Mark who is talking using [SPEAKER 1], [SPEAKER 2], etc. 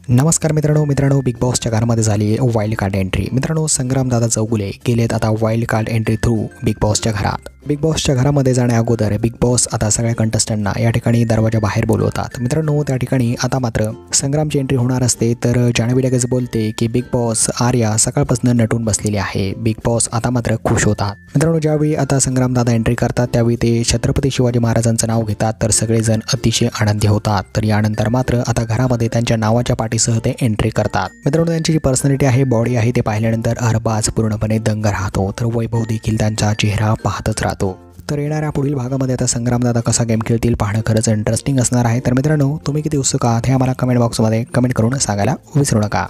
[SPEAKER 1] नमस्कार मित्रांनो बिग बॉसच्या घरामध्ये झाली आहे वाईल्ड कार्ड एंट्री। मित्रांनो संग्रामदादा चौगुले गेलेत आता wild card entry through big बॉसच्या घरात। बिग बॉसच्या घरामध्ये जाण्या अगोदर बिग बॉस आता सगळ्या कंटेस्टंटना या ठिकाणी दरवाजा बाहेर बोलवतात। मित्रांनो त्या ठिकाणी आता मात्र संग्रामची एंट्री होणार असते तर जान्हवी लगेच बोलते की बिग बॉस आर्या सकाळपासून नटून बसलेली आहे। बिग बॉस आता मात्र खुश होतात। मित्रांनो ज्यावेळी आता संग्रामदादा एंट्री करतात त्यावेळी ते छत्रपती शिवाजी महाराजांचं नाव घेतात तर सगळेजण अतिशय आनंदी होतात। तर यानंतर मात्र आता घरामध्ये त्यांच्या नावाच्या पाठीसह ते एंट्री करतात। मित्रांनो त्यांची जी पर्सनॅलिटी आहे बॉडी आहे ते पाहिल्यानंतर अरबाज पूर्णपणे दंग राहतो तर वैभव देखील त्यांचा चेहरा पाहतच राहतो। तर येणाऱ्या पुढील भागामध्ये आता संग्रामदादा कसा गेम खेळतील पाहणं खरंच इंटरेस्टिंग असणार आहे। तर मित्रांनो तुम्ही किती उत्सुक आहात हे आम्हाला कमेंट बॉक्समध्ये कमेंट करून सांगायला विसरू नका।